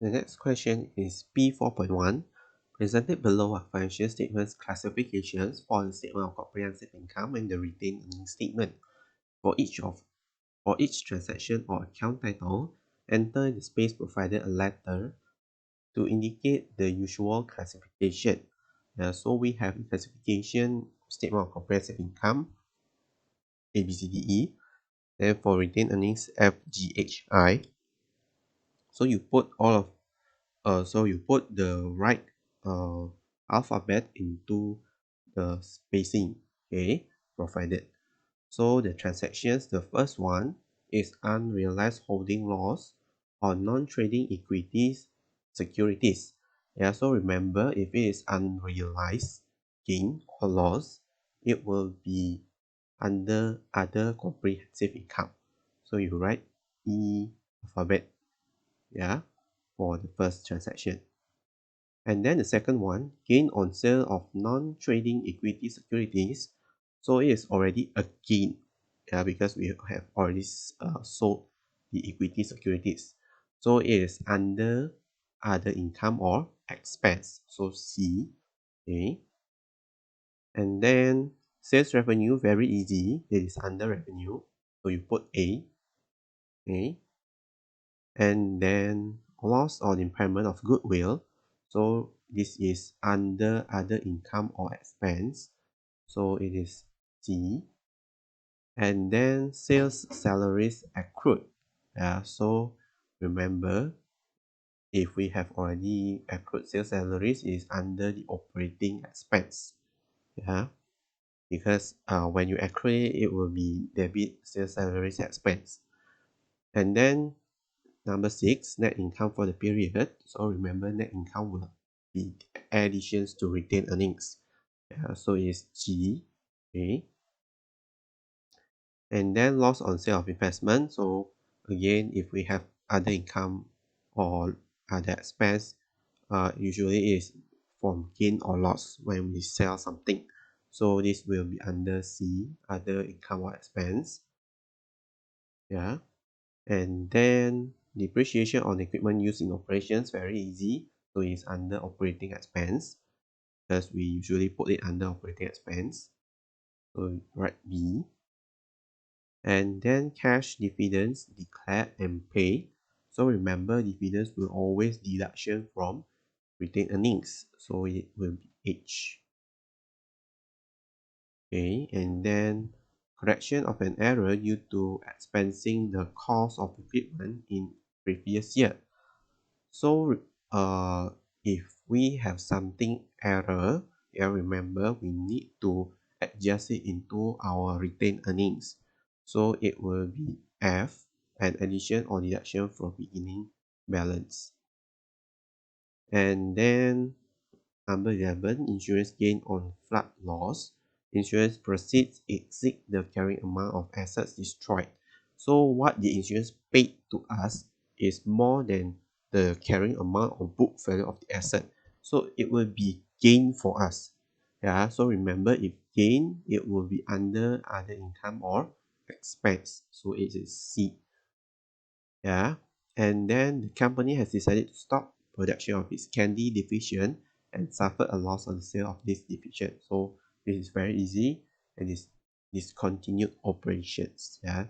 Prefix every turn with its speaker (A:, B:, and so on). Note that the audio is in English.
A: The next question is P4.1. Presented below are financial statements classifications for the statement of comprehensive income and the retained earnings statement. For each transaction or account title, enter the space provided a letter to indicate the usual classification. So we have classification statement of comprehensive income A, B, C, D, E. Then for retained earnings F, G, H, I. So you put the right alphabet into the spacing, okay, provided. So the transactions, the first one is unrealized holding loss on non-trading equities securities. Yeah, so remember, if it is unrealized gain or loss, it will be under other comprehensive income. So you write E alphabet, yeah, for the first transaction. And then the second one, gain on sale of non-trading equity securities. So it is already a gain, yeah, because we have already sold the equity securities. So it is under other income or expense. So C, okay. And then sales revenue, very easy. It is under revenue. So you put A, okay. And then loss on impairment of goodwill. So this is under other income or expense. So it is C. And then sales salaries accrued. So remember, if we have already accrued sales salaries, it is under the operating expense. Yeah, because when you accrue it, it will be debit sales salaries expense. And then number 6, net income for the period. So remember, net income will be additions to retained earnings. So it's G. Okay. And then loss on sale of investment. So again, if we have other income or other expense, usually is from gain or loss when we sell something. So this will be under C, other income or expense. Yeah. And then depreciation on equipment used in operations, very easy. So it's under operating expense because we usually put it under operating expense. So write B. And then cash dividends declared and paid. So remember, dividends will always deduction from retained earnings. So it will be H. Okay, and then correction of an error due to expensing the cost of equipment in previous year. So if we have something error, yeah, remember we need to adjust it into our retained earnings. So it will be F, an addition or deduction from beginning balance. And then number 11, insurance gain on flood loss. Insurance proceeds exceed the carrying amount of assets destroyed. So what the insurance paid to us is more than the carrying amount or book value of the asset. So it will be gain for us. Yeah, so remember, if gain, it will be under other income or expense. So it is C. Yeah, and then the company has decided to stop production of its candy division and suffered a loss on the sale of this division. So this is very easy and is discontinued operations. Yeah.